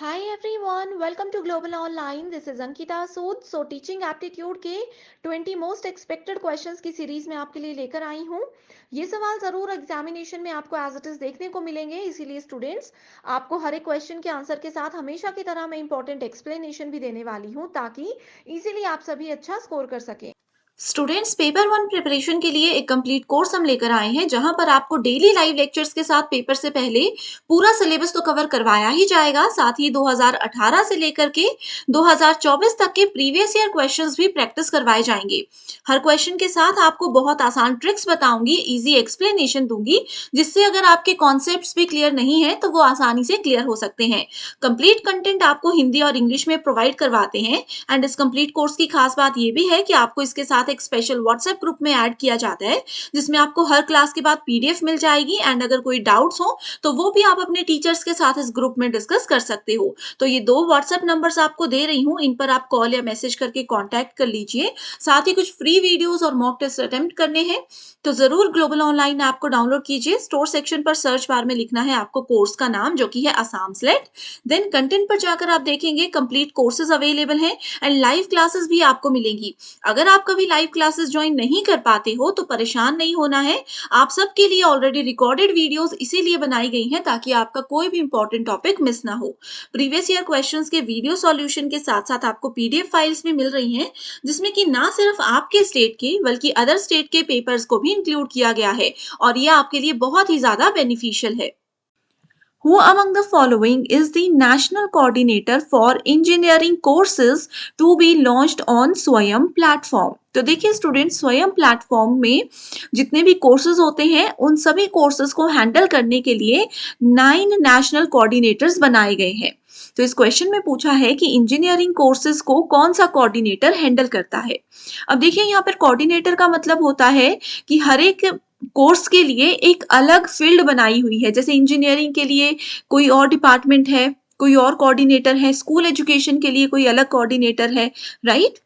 Hi everyone, welcome to Global Online. This is Ankita Sood. So teaching aptitude के 20 most expected questions की series में आपके लिए लेकर आई हूँ। ये सवाल जरूर एग्जामिनेशन में आपको एज इट इज देखने को मिलेंगे, इसीलिए स्टूडेंट्स आपको हर एक क्वेश्चन के आंसर के साथ हमेशा की तरह मैं इंपॉर्टेंट एक्सप्लेनेशन भी देने वाली हूँ ताकि इजीली आप सभी अच्छा स्कोर कर सकें। स्टूडेंट्स पेपर वन प्रिपरेशन के लिए एक कंप्लीट कोर्स हम लेकर आए हैं जहां पर आपको डेली लाइव लेक्चर्स के साथ पेपर से पहले पूरा सिलेबस तो कवर करवाया ही जाएगा, साथ ही 2018 से लेकर के 2024 तक के प्रीवियस ईयर क्वेश्चंस भी प्रैक्टिस करवाए जाएंगे। हर क्वेश्चन के साथ आपको बहुत आसान ट्रिक्स बताऊंगी, इजी एक्सप्लेनेशन दूंगी, जिससे अगर आपके कॉन्सेप्ट्स भी क्लियर नहीं है तो वो आसानी से क्लियर हो सकते हैं। कंप्लीट कंटेंट आपको हिंदी और इंग्लिश में प्रोवाइड करवाते हैं एंड इस कंप्लीट कोर्स की खास बात ये भी है कि आपको इसके साथ एक स्पेशल व्हाट्सएप ग्रुप में ऐड किया जाता है, जिसमें आपको हर क्लास के बाद पीडीएफ मिल जाएगी एंड अगर कोई डाउट्स हो तो वो भी आप अपने टीचर्स के साथ इस ग्रुप में डिस्कस कर सकते हो। तो ये 2 व्हाट्सएप नंबर्स आपको दे रही हूँ, इन पर आप कॉल या मैसेज करके कॉन्टैक्ट कर लीजिए। साथ ही कुछ फ्री वीडियोस और मॉक टेस्ट अटेम्प्ट करने हैं तो जरूर ग्लोबल ऑनलाइन ऐप को डाउनलोड कीजिए। स्टोर सेक्शन पर सर्च बार में लिखना है आपको कोर्स का नाम, जो कि है असम स्लेट। देन कंटेंट पर जाकर आप देखेंगे कंप्लीट कोर्सेज अवेलेबल हैं एंड लाइव क्लासेस भी आपको मिलेंगी। अगर आप कभी लाइव क्लासेस ज्वाइन नहीं कर पाते हो तो परेशान नहीं होना है, आप सबके लिए ऑलरेडी रिकॉर्डेड वीडियोस इसीलिए बनाई गई हैं ताकि आपका कोई भी इंपॉर्टेंट टॉपिक मिस ना हो। प्रीवियस ईयर क्वेश्चंस के वीडियो सॉल्यूशन के साथ साथ आपको पीडीएफ फाइल्स भी मिल रही हैं, जिसमें कि ना सिर्फ आपके स्टेट के बल्कि अदर स्टेट के पेपर्स को भी इंक्लूड किया गया है और यह आपके लिए बहुत ही ज्यादा बेनिफिशियल है। Who among the following is the national coordinator for engineering courses to be launched on स्वयं प्लेटफॉर्म? तो देखिए स्टूडेंट, स्वयं प्लेटफॉर्म में जितने भी कोर्सेज होते हैं उन सभी कोर्सेज को हैंडल करने के लिए 9 नेशनल कोऑर्डिनेटर्स बनाए गए हैं। तो इस क्वेश्चन में पूछा है कि इंजीनियरिंग कोर्सेज को कौन सा कोऑर्डिनेटर हैंडल करता है। अब देखिए यहाँ पर कोऑर्डिनेटर का मतलब होता है कि हर एक कोर्स के लिए एक अलग फील्ड बनाई हुई है। जैसे इंजीनियरिंग के लिए कोई और डिपार्टमेंट है, कोई और कोऑर्डिनेटर है, स्कूल एजुकेशन के लिए कोई अलग कोऑर्डिनेटर है, राइट।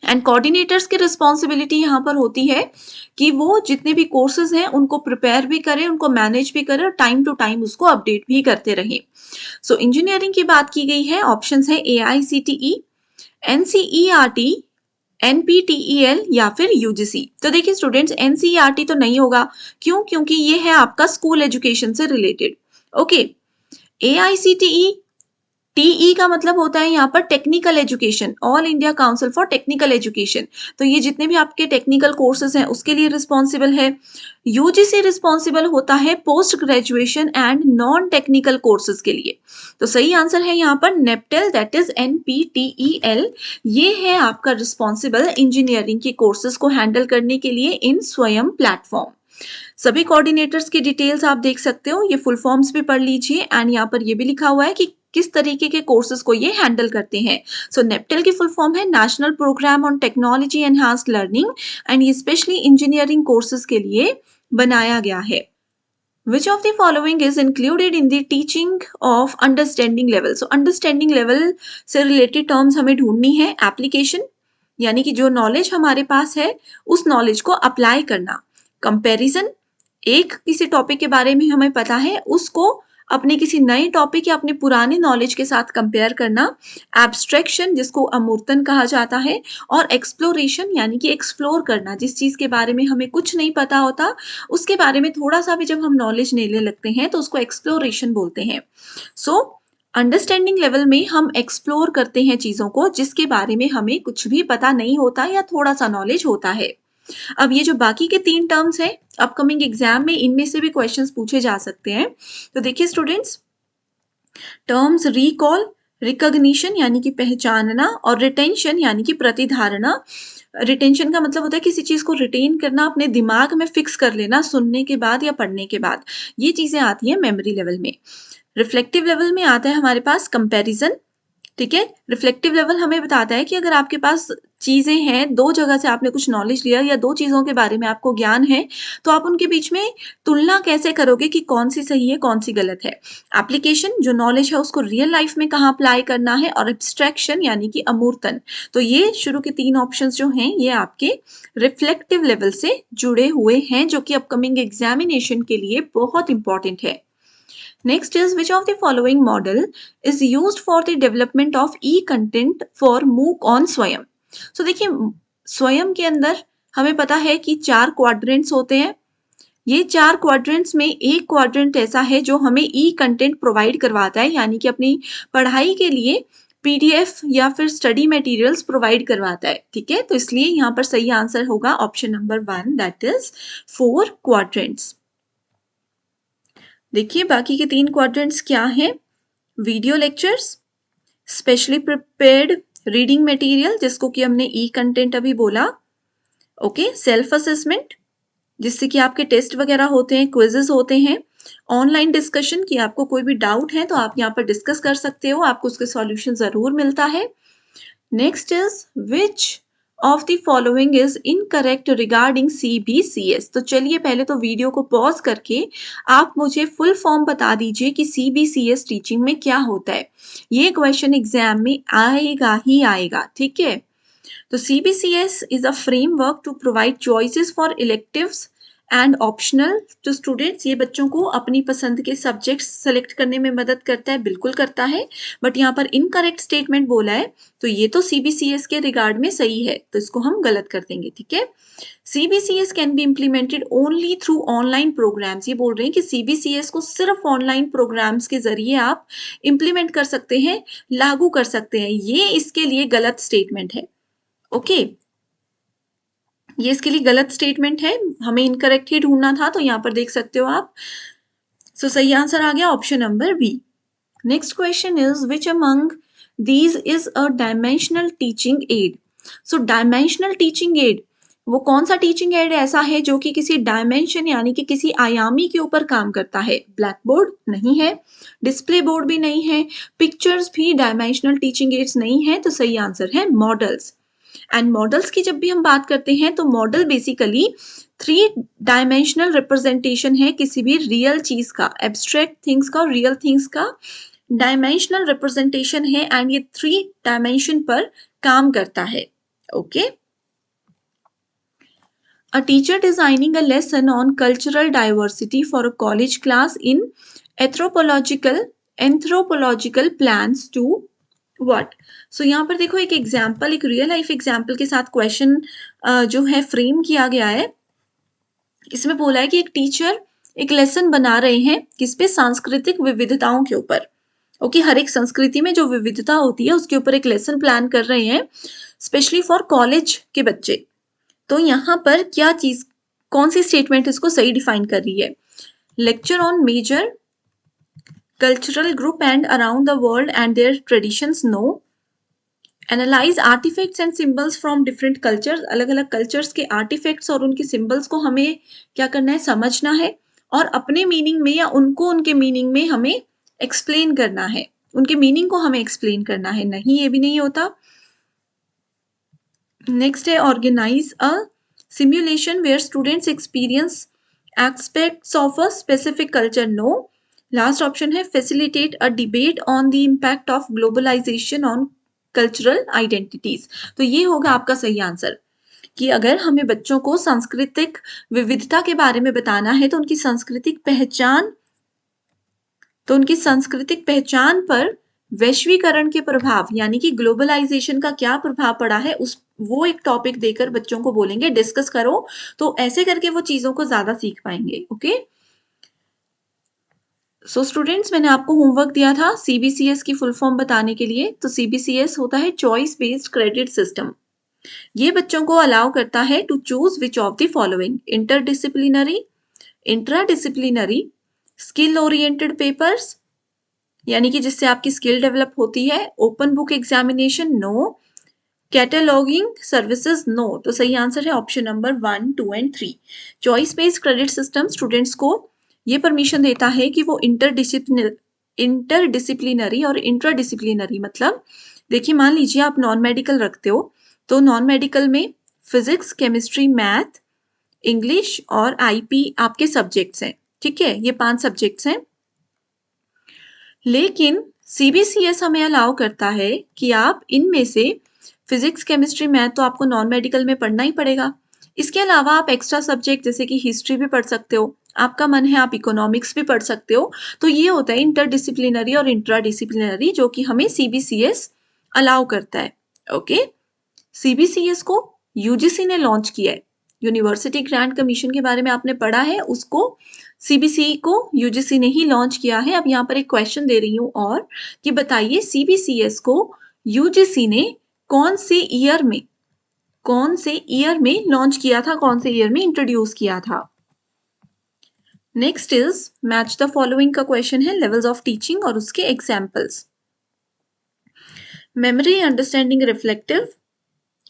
एंड कोऑर्डिनेटर्स की रिस्पॉन्सिबिलिटी यहाँ पर होती है कि वो जितने भी कोर्सेज हैं उनको प्रिपेयर भी करें, उनको मैनेज भी करें और टाइम टू टाइम उसको अपडेट भी करते रहें। सो इंजीनियरिंग की बात की गई है, ऑप्शंस है AICTE, NCERT, NPTEL या फिर UGC। तो देखिए स्टूडेंट्स, NCERT तो नहीं होगा, क्यों? क्योंकि ये है आपका स्कूल एजुकेशन से रिलेटेड। ओके, AICTE, TE का मतलब होता है यहाँ पर technical education, all India council for technical education. तो ये जितने भी आपके टेक्निकल कोर्सेज हैं उसके लिए रिस्पॉन्सिबल है। UGC रिस्पॉन्सिबल होता है post graduation and non technical courses के लिए। तो सही आंसर है यहाँ पर नेप्टेल, दैट इज NPTEL। ये है आपका रिस्पॉन्सिबल इंजीनियरिंग के कोर्सेज को हैंडल करने के लिए इन स्वयं प्लेटफॉर्म। सभी कोऑर्डिनेटर्स की डिटेल्स आप देख सकते हो, ये फुल फॉर्म्स भी पढ़ लीजिए एंड यहाँ पर ये भी लिखा हुआ है कि किस तरीके के कोर्सेज को ये हैंडल करते हैं। सो नेप्टेल की फुल फॉर्म है national programme on technology enhanced learning and ये स्पेशली इंजीनियरिंग कोर्सेज के लिए बनाया गया है। Which of the following is included in the teaching of understanding level? So understanding level से related terms हमें ढूंढनी है। एप्लीकेशन यानी कि जो नॉलेज हमारे पास है उस नॉलेज को अप्लाई करना। कंपैरिजन, एक किसी टॉपिक के बारे में हमें पता है उसको अपने किसी नए टॉपिक या अपने पुराने नॉलेज के साथ कंपेयर करना। एब्स्ट्रैक्शन, जिसको अमूर्तन कहा जाता है। और एक्सप्लोरेशन यानी कि एक्सप्लोर करना, जिस चीज के बारे में हमें कुछ नहीं पता होता उसके बारे में थोड़ा सा भी जब हम नॉलेज लेने लगते हैं तो उसको एक्सप्लोरेशन बोलते हैं। सो अंडरस्टैंडिंग लेवल में हम एक्सप्लोर करते हैं चीजों को जिसके बारे में हमें कुछ भी पता नहीं होता या थोड़ा सा नॉलेज होता है। अब ये जो बाकी के 3 टर्म्स हैं अपकमिंग एग्जाम में इनमें से भी क्वेश्चंस पूछे जा सकते हैं। तो देखिए स्टूडेंट्स, टर्म्स रिकॉल, रिकॉग्निशन यानी कि पहचानना और रिटेंशन यानी कि प्रतिधारणा। रिटेंशन का मतलब होता है किसी चीज को रिटेन करना, अपने दिमाग में फिक्स कर लेना सुनने के बाद या पढ़ने के बाद। ये चीजें आती हैं मेमोरी लेवल में। रिफ्लेक्टिव लेवल में आता है हमारे पास कंपैरिजन, ठीक है। रिफ्लेक्टिव लेवल हमें बताता है कि अगर आपके पास चीजें हैं, 2 जगह से आपने कुछ नॉलेज लिया या 2 चीजों के बारे में आपको ज्ञान है तो आप उनके बीच में तुलना कैसे करोगे कि कौन सी सही है कौन सी गलत है। एप्लीकेशन, जो नॉलेज है उसको रियल लाइफ में कहाँ अप्लाई करना है। और एब्स्ट्रैक्शन यानी कि अमूर्तन। तो ये शुरू के 3 ऑप्शंस जो हैं ये आपके रिफ्लेक्टिव लेवल से जुड़े हुए हैं, जो कि अपकमिंग एग्जामिनेशन के लिए बहुत इंपॉर्टेंट है। Next is which of the following model is used for the development of e-content for MOOC on स्वयं. So देखिए स्वयं के अंदर हमें पता है कि 4 क्वाड्रेंट्स होते हैं. ये 4 क्वाड्रेंट्स में एक क्वाड्रेंट ऐसा है जो हमें ई कंटेंट प्रोवाइड करवाता है, यानी कि अपनी पढ़ाई के लिए पीडीएफ या फिर स्टडी मटेरियल्स प्रोवाइड करवाता है. ठीक है, तो इसलिए यहाँ पर सही आंसर होगा option number 1, that is 4 quadrants. देखिए बाकी के 3 क्वाड्रेंट्स क्या हैं. Video lectures, specially prepared reading material जिसको कि हमने ई कंटेंट अभी बोला. ओके, सेल्फ असेसमेंट जिससे कि आपके टेस्ट वगैरह होते हैं, क्विजेस होते हैं. ऑनलाइन डिस्कशन की आपको कोई भी डाउट है तो आप यहाँ पर डिस्कस कर सकते हो, आपको उसके सॉल्यूशन जरूर मिलता है. Next is which of the following is incorrect regarding CBCS. तो चलिए पहले तो वीडियो को पॉज करके आप मुझे फुल फॉर्म बता दीजिए कि CBCS टीचिंग में क्या होता है. ये क्वेश्चन एग्जाम में आएगा ही आएगा. ठीक है, तो CBCS is a framework to provide choices for electives and optional to students. ये बच्चों को अपनी पसंद के सब्जेक्ट्स सेलेक्ट करने में मदद करता है, बिल्कुल करता है. बट यहाँ पर इनकरेक्ट स्टेटमेंट बोला है, तो ये तो CBCS के रिगार्ड में सही है, तो इसको हम गलत कर देंगे. ठीक है, CBCS can be implemented only through online programmes. ये बोल रहे हैं कि CBCS को सिर्फ ऑनलाइन प्रोग्राम्स के जरिए आप इम्प्लीमेंट कर सकते हैं, लागू कर सकते हैं. ये इसके लिए गलत स्टेटमेंट है. ओके, ये इसके लिए गलत स्टेटमेंट है, हमें इनकरेक्ट ही ढूंढना था, तो यहां पर देख सकते हो आप. सो सही आंसर आ गया option number B. Next question is which among these is a dimensional teaching aid. So dimensional teaching aid वो कौन सा टीचिंग एड ऐसा है जो कि किसी डायमेंशन यानी कि किसी आयामी के ऊपर काम करता है. ब्लैक बोर्ड नहीं है, डिस्प्ले बोर्ड भी नहीं है, पिक्चर्स भी डायमेंशनल टीचिंग एड्स नहीं है, तो सही आंसर है मॉडल्स. एंड मॉडल्स की जब भी हम बात करते हैं तो मॉडल बेसिकली 3 डायमेंशनल रिप्रेजेंटेशन है किसी भी रियल चीज का, एब्स्ट्रैक्ट थिंग्स का और रियल थिंग्स का डायमेंशनल रिप्रेजेंटेशन है, एंड ये 3 डायमेंशन पर काम करता है. Okay, a teacher designing a lesson on cultural diversity for a college class in anthropological plans to what. सो यहाँ पर देखो एक एग्जाम्पल, एक रियल लाइफ एग्जाम्पल के साथ क्वेश्चन जो है फ्रेम किया गया है. इसमें बोला है कि एक टीचर एक लेसन बना रहे हैं किस पे, सांस्कृतिक विविधताओं के ऊपर. ओके, हर एक संस्कृति में जो विविधता होती है उसके ऊपर एक लेसन प्लान कर रहे हैं स्पेशली फॉर कॉलेज के बच्चे. तो यहाँ पर क्या चीज, कौन सी स्टेटमेंट इसको सही डिफाइन कर रही है. Lecture on major cultural group and around the world and their traditions. No. Analyse artefacts and symbols from different cultures. अलग अलग कल्चर्स के आर्टिफैक्ट्स और उनके सिंबल्स को हमें क्या करना है, समझना है, और अपने मीनिंग में या उनको उनके मीनिंग में हमें एक्सप्लेन करना है, उनके मीनिंग को हमें एक्सप्लेन करना है. नहीं, ये भी नहीं होता. नेक्स्ट है organise a simulation where students experience aspects of a specific culture. No. Last option है facilitate a debate on the impact of globalisation on cultural identities. तो ये होगा आपका सही आंसर कि अगर हमें बच्चों को सांस्कृतिक विविधता के बारे में बताना है तो उनकी सांस्कृतिक पहचान पर वैश्वीकरण के प्रभाव यानी कि ग्लोबलाइजेशन का क्या प्रभाव पड़ा है, उस वो एक टॉपिक देकर बच्चों को बोलेंगे डिस्कस करो, तो ऐसे करके वो चीजों को ज्यादा सीख पाएंगे. ओके, सो स्टूडेंट्स, मैंने आपको होमवर्क दिया था CBCS की फुल फॉर्म बताने के लिए. तो CBCS होता है चॉइस बेस्ड क्रेडिट सिस्टम. ये बच्चों को अलाउ करता है to choose which of the following interdisciplinary, intradisciplinary, skill oriented papers यानी कि जिससे आपकी स्किल डेवलप होती है, open book examination. No. Cataloguing services. No. तो सही आंसर है option number 1, 2 and 3. Choice based credit system students को ये परमिशन देता है कि वो इंटरडिसिप्लिनरी और इंट्राडिसिप्लिनरी, मतलब देखिए मान लीजिए आप नॉन मेडिकल रखते हो, तो नॉन मेडिकल में फिजिक्स, केमिस्ट्री, मैथ, इंग्लिश और IP आपके सब्जेक्ट्स हैं. ठीक है, ये 5 सब्जेक्ट्स हैं. लेकिन CBCS हमें अलाउ करता है कि आप इनमें से फिजिक्स, केमिस्ट्री, मैथ तो आपको नॉन मेडिकल में पढ़ना ही पड़ेगा. इसके अलावा आप एक्स्ट्रा सब्जेक्ट जैसे कि हिस्ट्री भी पढ़ सकते हो, आपका मन है आप इकोनॉमिक्स भी पढ़ सकते हो। तो ये होता है इंटरडिसिप्लिनरी और इंट्राडिसिप्लिनरी, जो कि हमें सीबीसीएस अलाउ करता है। ओके, सीबीसीएस को यूजीसी ने लॉन्च किया है। यूनिवर्सिटी ग्रांट कमीशन के बारे में आपने पढ़ा है, उसको सीबीसी को यूजीसी ने ही लॉन्च किया है। अब यहाँ पर एक क्वेश्चन दे रही हूँ और कि बताइए सीबीसीएस को यूजीसी ने कौन से ईयर में लॉन्च किया था, कौन से ईयर में इंट्रोड्यूस किया था। Next is match the following का क्वेश्चन है, लेवल्स ऑफ टीचिंग और उसके examples. Memory, understanding, reflective.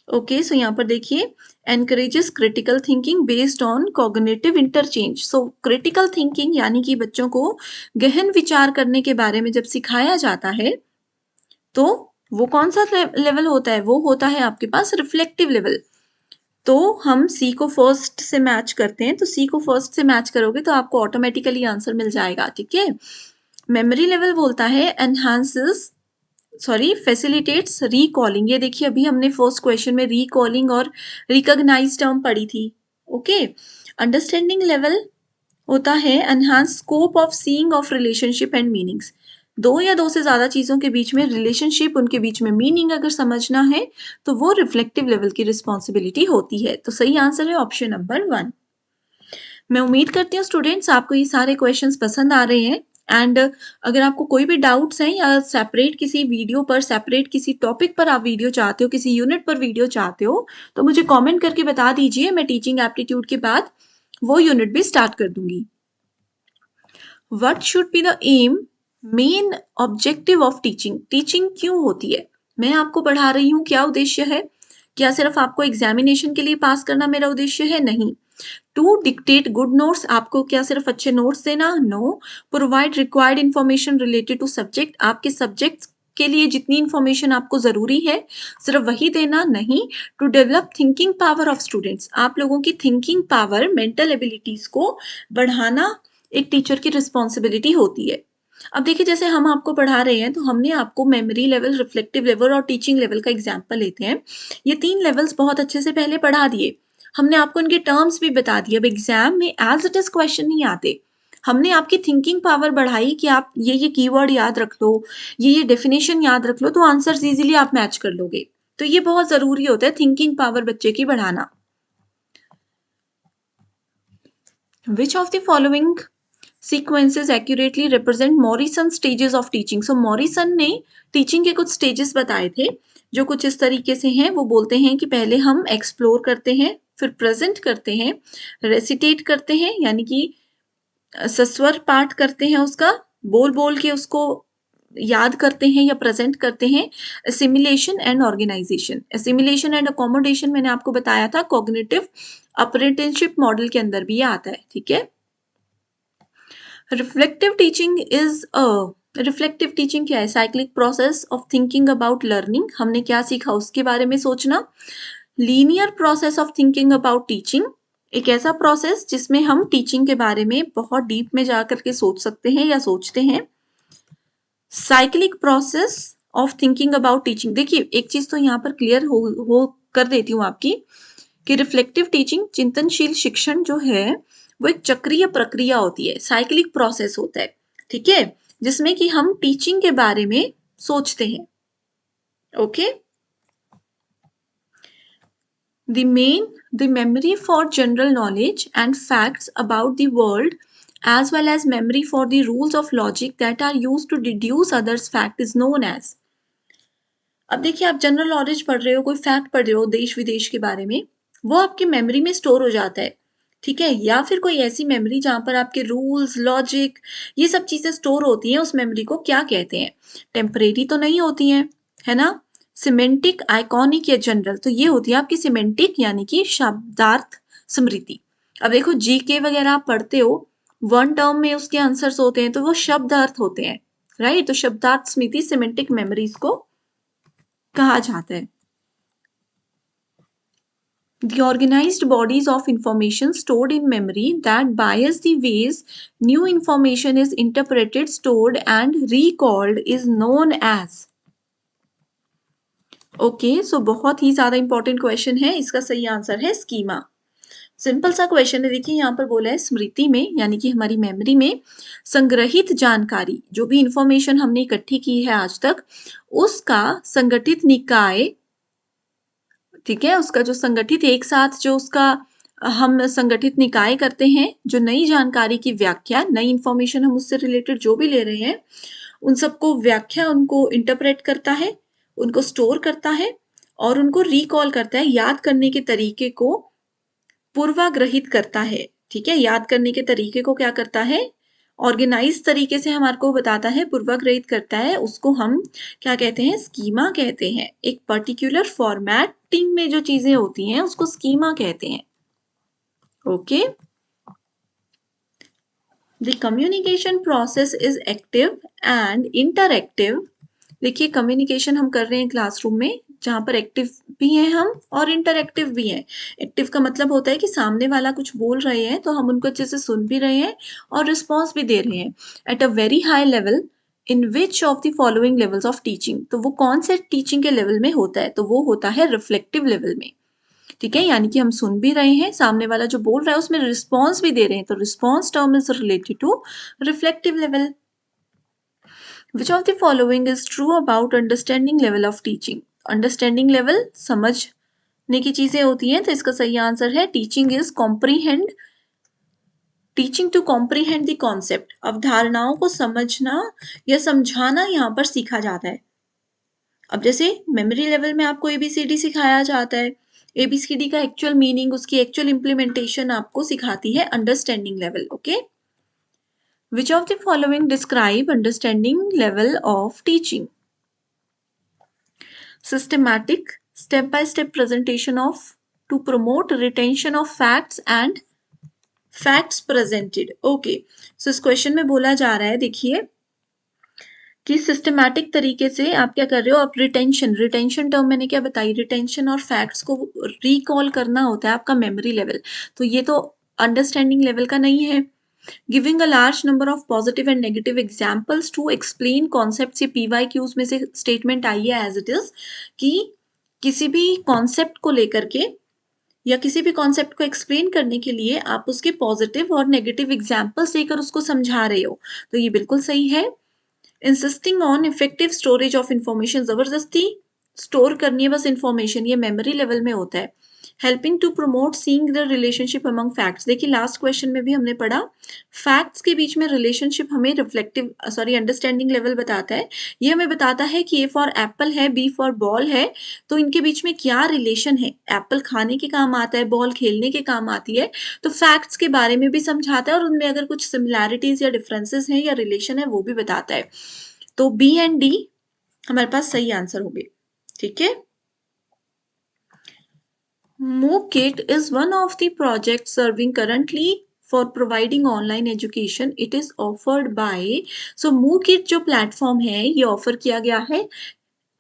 Okay, so यहाँ पर देखिए, encourages critical thinking based on cognitive interchange. So critical thinking यानी कि बच्चों को गहन विचार करने के बारे में जब सिखाया जाता है तो वो कौन सा लेवल होता है, वो होता है आपके पास रिफ्लेक्टिव लेवल। तो हम सी को फर्स्ट से मैच करते हैं, तो सी को फर्स्ट से मैच करोगे तो आपको ऑटोमेटिकली आंसर मिल जाएगा। ठीक है, मेमोरी लेवल बोलता है फैसिलिटेट्स रिकॉलिंग। ये देखिए अभी हमने फर्स्ट क्वेश्चन में रिकॉलिंग और रिकॉग्नाइज टर्म पढ़ी थी। ओके, अंडरस्टैंडिंग लेवल होता है enhance scope of seeing of relationship and meanings. दो या दो से ज्यादा चीजों के बीच में रिलेशनशिप, उनके बीच में मीनिंग अगर समझना है तो वो रिफ्लेक्टिव लेवल की रिस्पॉन्सिबिलिटी होती है। तो सही आंसर है ऑप्शन नंबर 1। मैं उम्मीद करती हूँ स्टूडेंट्स आपको ये सारे क्वेश्चंस पसंद आ रहे हैं। एंड अगर आपको कोई भी डाउट्स हैं या सेपरेट किसी वीडियो पर, सेपरेट किसी टॉपिक पर आप वीडियो चाहते हो, किसी यूनिट पर वीडियो चाहते हो, तो मुझे कमेंट करके बता दीजिए। मैं टीचिंग एप्टीट्यूड के बाद वो यूनिट भी स्टार्ट कर दूंगी। What should be the aim, main objective of teaching. Teaching क्यों होती है, मैं आपको पढ़ा रही हूँ, क्या उद्देश्य है? क्या सिर्फ आपको एग्जामिनेशन के लिए पास करना मेरा उद्देश्य है? नहीं। टू डिक्टेट गुड नोट्स, आपको क्या सिर्फ अच्छे नोट्स देना? No. Provide required information related to subject, आपके सब्जेक्ट के लिए जितनी इंफॉर्मेशन आपको जरूरी है सिर्फ वही देना? नहीं। To develop thinking power of students, आप लोगों की थिंकिंग पावर, मेंटल एबिलिटीज को बढ़ाना एक टीचर की रिस्पॉन्सिबिलिटी होती है। अब देखिए, जैसे हम आपको पढ़ा रहे हैं तो हमने आपको मेमोरी लेवल, रिफ्लेक्टिव लेवल और टीचिंग लेवल का एग्जाम्पल लेते हैं। ये 3 लेवल्स बहुत अच्छे से पहले पढ़ा दिए, हमने आपको इनके टर्म्स भी बता दिए। अब एग्जाम में एज इट इज क्वेश्चन नहीं आते, हमने आपकी थिंकिंग पावर बढ़ाई कि आप ये कीवर्ड याद रख लो, ये डेफिनेशन याद रख लो, तो आंसर्स इजीली आप मैच कर लोगे। तो ये बहुत जरूरी होता है थिंकिंग पावर बच्चे की बढ़ाना। विच of the following sequences accurately represent Morrison stages of teaching. So Morrison ने टीचिंग के कुछ स्टेजेस बताए थे जो कुछ इस तरीके से हैं। वो बोलते हैं कि पहले हम एक्सप्लोर करते हैं, फिर प्रेजेंट करते हैं, रेसिटेट करते हैं यानी कि सस्वर पाठ करते हैं, उसका बोल बोल के उसको याद करते हैं या प्रेजेंट करते हैं। Assimilation and organisation, assimilation and accommodation मैंने आपको बताया था, कॉग्निटिव अप्रेंटिसशिप मॉडल के अंदर भी ये आता है। ठीक है, रिफ्लेक्टिव टीचिंग रिफ्लेक्टिव टीचिंग क्या है? Cyclic process of thinking about learning, हमने क्या सीखा उसके बारे में सोचना। Linear process of thinking about teaching, एक ऐसा प्रोसेस जिसमें हम टीचिंग के बारे में बहुत डीप में जाकर के सोच सकते हैं या सोचते हैं। Cyclic process of thinking about teaching, देखिए एक चीज तो यहाँ पर क्लियर हो कर देती हूँ आपकी कि रिफ्लेक्टिव टीचिंग, चिंतनशील शिक्षण जो है वो एक चक्रीय प्रक्रिया होती है, साइक्लिक प्रोसेस होता है। ठीक है, जिसमें कि हम टीचिंग के बारे में सोचते हैं। Okay, the memory for general knowledge and facts about the world as well as memory for the rules of logic that are used to deduce others fact is known as। अब देखिए, आप general knowledge पढ़ रहे हो, कोई fact पढ़ रहे हो देश विदेश के बारे में, वो आपकी मेमोरी में स्टोर हो जाता है। ठीक है, या फिर कोई ऐसी मेमोरी जहां पर आपके रूल्स, लॉजिक, ये सब चीजें स्टोर होती हैं, उस मेमोरी को क्या कहते हैं? टेम्परेरी तो नहीं होती हैं, है ना? सिमेंटिक, आइकॉनिक या जनरल, तो ये होती है आपकी सिमेंटिक यानी कि शब्दार्थ स्मृति। अब देखो जीके वगैरह आप पढ़ते हो, वन टर्म में उसके आंसर्स होते हैं तो वो शब्द अर्थ होते हैं, राइट? तो शब्दार्थ स्मृति, सिमेंटिक मेमोरीज को कहा जाता है। The organized bodies of information stored in memory that bias the ways new information is interpreted, stored and recalled is known as। Okay, so बहुत ही ज्यादा इंपॉर्टेंट क्वेश्चन है, इसका सही आंसर है स्कीमा। सिंपल सा क्वेश्चन है, देखिए यहाँ पर बोला है स्मृति में यानी कि हमारी मेमोरी में संग्रहित जानकारी, जो भी इंफॉर्मेशन हमने इकट्ठी की है आज तक, उसका संगठित निकाय, ठीक है, उसका जो संगठित एक साथ जो उसका हम संगठित निकाय करते हैं, जो नई जानकारी की व्याख्या, नई इंफॉर्मेशन हम उससे रिलेटेड जो भी ले रहे हैं उन सबको व्याख्या, उनको इंटरप्रेट करता है, उनको स्टोर करता है और उनको रिकॉल करता है, याद करने के तरीके को पूर्वाग्रहित करता है। ठीक है, याद करने के तरीके को क्या करता है, ऑर्गेनाइज तरीके से हमारे को बताता है, पूर्वाग्रहित करता है, उसको हम क्या कहते हैं, स्कीमा कहते हैं। एक पर्टिकुलर फॉर्मेटिंग में जो चीजें होती हैं उसको स्कीमा कहते हैं। Okay, the communication process is active and interactive. देखिए कम्युनिकेशन हम कर रहे हैं क्लासरूम में, जहां पर एक्टिव भी हैं हम और इंटरएक्टिव भी हैं। एक्टिव का मतलब होता है कि सामने वाला कुछ बोल रहे हैं तो हम उनको अच्छे से सुन भी रहे हैं और रिस्पॉन्स भी दे रहे हैं। At a very high level in which of the following levels of teaching, तो वो कौन से टीचिंग के लेवल में होता है, तो वो होता है रिफ्लेक्टिव लेवल में। ठीक है, यानी कि हम सुन भी रहे हैं, सामने वाला जो बोल रहा है उसमें रिस्पॉन्स भी दे रहे हैं, तो response term is related to reflective level. Which of the following is true about understanding level of teaching? Understanding level समझने की चीजें होती हैं, तो इसका सही आंसर है teaching is comprehend, teaching to comprehend the concept. अवधारणाओं को समझना या समझाना यहाँ पर सीखा जाता है। अब जैसे मेमोरी लेवल में आपको एबीसीडी सिखाया जाता है, एबीसीडी का एक्चुअल मीनिंग, उसकी एक्चुअल इंप्लीमेंटेशन आपको सिखाती है understanding level. Okay, Which of the following describe understanding level of teaching? Systematic, step-by-step presentation of to promote retention of facts and facts presented. Okay, so इस question में बोला जा रहा है, देखिए कि सिस्टमैटिक तरीके से आप क्या कर रहे हो, आप रिटेंशन टर्म मैंने क्या बताई, रिटेंशन और फैक्ट्स को रिकॉल करना होता है आपका मेमोरी लेवल, तो ये तो अंडरस्टैंडिंग लेवल का नहीं है। Giving a large number of positive and negative examples to explain concept, ये PYQs में से स्टेटमेंट आई है एज इट इज, कि किसी भी कॉन्सेप्ट को लेकर के या किसी भी कॉन्सेप्ट को एक्सप्लेन करने के लिए आप उसके पॉजिटिव और नेगेटिव एग्जाम्पल्स देकर उसको समझा रहे हो, तो ये बिल्कुल सही है। Insisting on effective storage of information, जबरदस्ती स्टोर करनी है बस इंफॉर्मेशन, ये मेमोरी लेवल में होता है। Helping to promote seeing the relationship among facts, देखिए लास्ट क्वेश्चन में भी हमने पढ़ा फैक्ट्स के बीच में रिलेशनशिप हमें रिफ्लेक्टिव अंडरस्टैंडिंग लेवल बताता है। ये हमें बताता है कि ए फॉर एप्पल है, बी फॉर बॉल है, तो इनके बीच में क्या रिलेशन है, एप्पल खाने के काम आता है, बॉल खेलने के काम आती है, तो फैक्ट्स के बारे में भी समझाता है और उनमें अगर कुछ सिमिलैरिटीज या डिफरेंसेस हैं या रिलेशन है वो भी बताता है। तो बी एंड डी हमारे पास सही आंसर होंगे। ठीक है, MOOCkit is one of the projects serving currently for providing online education. It is offered by, so MOOCkit जो प्लेटफॉर्म है ये ऑफर किया गया है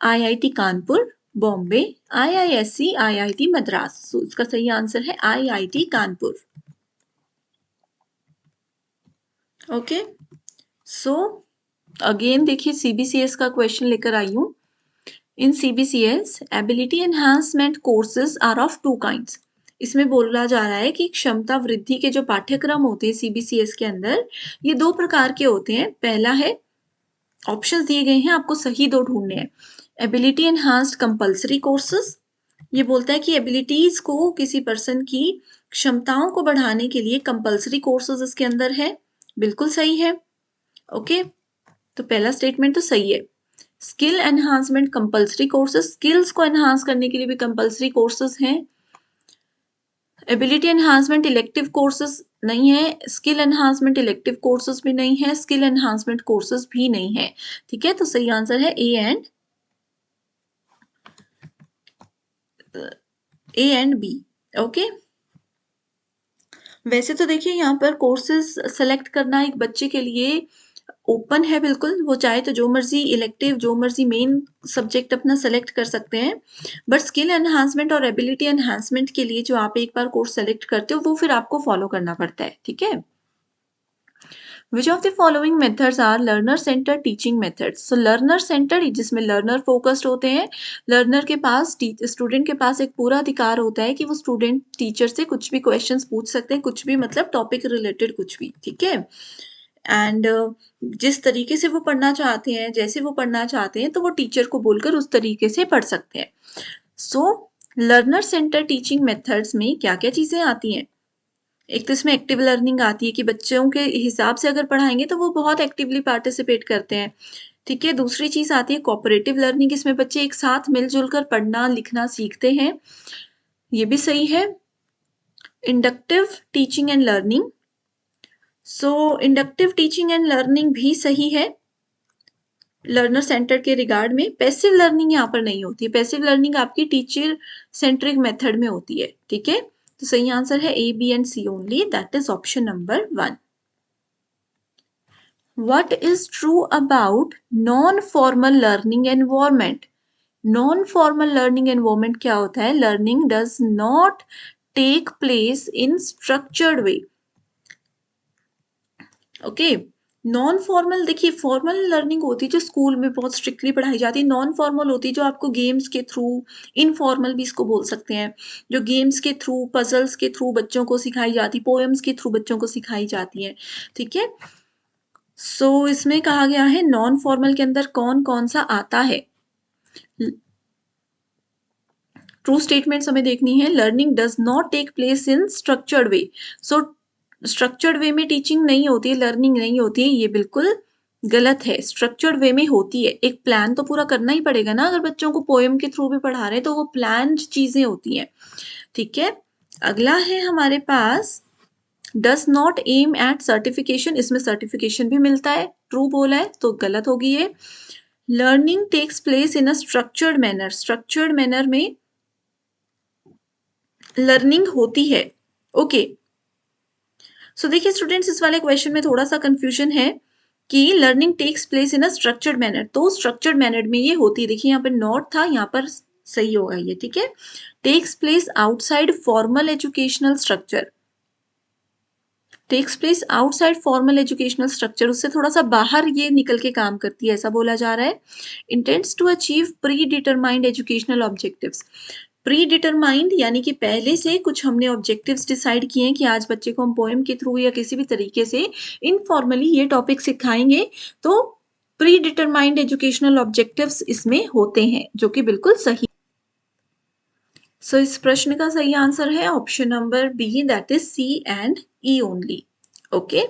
IIT Kanpur, Bombay, IISc, IIT Madras. सो इसका सही आंसर है IIT Kanpur. Okay, so again देखिए CBCS का क्वेश्चन लेकर आई हूँ। In CBCS ability enhancement courses are of two kinds. इसमें बोला जा रहा है कि क्षमता वृद्धि के जो पाठ्यक्रम होते हैं CBCS के अंदर, ये दो प्रकार के होते हैं। पहला है, ऑप्शंस दिए गए हैं, आपको सही दो ढूंढने हैं। एबिलिटी एनहांस्ड कंपल्सरी कोर्सेज, ये बोलता है कि एबिलिटीज को, किसी पर्सन की क्षमताओं को बढ़ाने के लिए कंपल्सरी कोर्सेज इसके अंदर है, बिल्कुल सही है। ओके, तो पहला स्टेटमेंट तो सही है। Skill enhancement compulsory courses, skills को एनहांस करने के लिए भी कंपल्सरी कोर्सेज हैं। एबिलिटी एनहांसमेंट इलेक्टिव कोर्सेज नहीं है, स्किल एनहांसमेंट इलेक्टिव कोर्सेज भी नहीं है, स्किल एनहांसमेंट कोर्सेज भी नहीं है। ठीक है, तो सही आंसर है ए एंड बी। ओके, वैसे तो देखिए यहाँ पर कोर्सेज सेलेक्ट करना एक बच्चे के लिए ओपन है बिल्कुल, वो चाहे तो जो मर्जी इलेक्टिव, जो मर्जी मेन सब्जेक्ट अपना सेलेक्ट कर सकते हैं, बट स्किल एनहांसमेंट और एबिलिटी एनहांसमेंट के लिए जो आप एक बार कोर्स सेलेक्ट करते हो वो फिर आपको फॉलो करना पड़ता है। ठीक है, which of the following methods are learner centre teaching methods? So learner centre जिसमें लर्नर फोकस्ड होते हैं, लर्नर के पास स्टूडेंट के पास एक पूरा अधिकार होता है कि वो स्टूडेंट टीचर से कुछ भी क्वेश्चंस पूछ सकते हैं, कुछ भी मतलब टॉपिक रिलेटेड कुछ भी, ठीक है। एंड जिस तरीके से वो पढ़ना चाहते हैं, जैसे वो पढ़ना चाहते हैं, तो वो टीचर को बोलकर उस तरीके से पढ़ सकते हैं। सो लर्नर सेंटर टीचिंग मेथड्स में क्या क्या चीजें आती हैं? एक तो इसमें एक्टिव लर्निंग आती है कि बच्चों के हिसाब से अगर पढ़ाएंगे तो वो बहुत एक्टिवली पार्टिसिपेट करते हैं, ठीक है। दूसरी चीज आती है कोऑपरेटिव लर्निंग, इसमें बच्चे एक साथ मिलजुल कर पढ़ना लिखना सीखते हैं, ये भी सही है। Inductive teaching and learning, so inductive teaching and learning भी सही है लर्नर सेंटर के रिगार्ड में। पैसिव लर्निंग यहाँ पर नहीं होती, पैसिव लर्निंग आपकी टीचर सेंट्रिक मेथड में होती है, ठीक है। तो सही आंसर है A, B and C only, that is option number 1। What is true about non-formal learning environment? Non-formal learning environment क्या होता है? Learning does not take place in structured way. Okay, non formal, देखिए formal learning होती है जो school में बहुत strictly पढ़ाई जाती है, नॉन फॉर्मल होती है जो आपको गेम्स के थ्रू, इनफॉर्मल भी इसको बोल सकते हैं, जो गेम्स के थ्रू, पजल्स के थ्रू बच्चों को सिखाई जाती, पोएम्स के थ्रू बच्चों को सिखाई जाती है, ठीक है। सो इसमें कहा गया है नॉन फॉर्मल के अंदर कौन कौन सा आता है। ट्रू स्टेटमेंट्स हमें देखनी है। Learning does not take place in structured way, so structured way में टीचिंग नहीं होती है, लर्निंग नहीं होती है, ये बिल्कुल गलत है। स्ट्रक्चर्ड वे में होती है, एक प्लान तो पूरा करना ही पड़ेगा ना, अगर बच्चों को पोएम के थ्रू भी पढ़ा रहे हैं तो वो प्लान चीजें होती हैं, ठीक है। अगला है हमारे पास does not aim at certification, इसमें सर्टिफिकेशन भी मिलता है, ट्रू बोला है तो गलत होगी ये। Learning takes place in a structured manner, structured manner में लर्निंग होती है, ओके। सो देखिए स्टूडेंट्स, इस वाले क्वेश्चन में थोड़ा सा कंफ्यूजन है कि learning takes place in a structured manner, तो स्ट्रक्चर्ड मैनर में ये होती है, देखिए यहाँ पर नॉट था, यहाँ पर सही होगा ये, ठीक है। Takes place outside formal educational structure, takes place outside formal educational structure, उससे थोड़ा सा बाहर ये निकल के काम करती है, ऐसा बोला जा रहा है। Intends to achieve predetermined educational objectives, predetermined यानी कि पहले से कुछ हमने ऑब्जेक्टिव्स डिसाइड किए हैं कि आज बच्चे को हम पोएम के थ्रू या किसी भी तरीके से इनफॉर्मली ये टॉपिक सिखाएंगे, तो प्री डिटरमाइंड एजुकेशनल ऑब्जेक्टिव्स इसमें होते हैं, जो कि बिल्कुल सही। सो इस प्रश्न का सही आंसर है option number B, that is C and E only, okay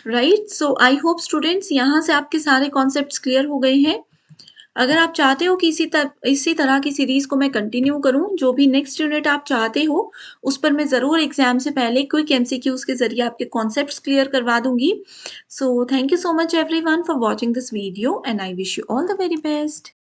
right. So I hope students यहाँ से आपके सारे कॉन्सेप्ट्स क्लियर हो गए हैं। अगर आप चाहते हो कि इसी तरह की सीरीज को मैं कंटिन्यू करूं, जो भी नेक्स्ट यूनिट आप चाहते हो उस पर मैं जरूर एग्जाम से पहले क्विक एमसीक्यूज के जरिए आपके कॉन्सेप्ट्स क्लियर करवा दूंगी। So thank you so much everyone for watching this video and I wish you all the very best.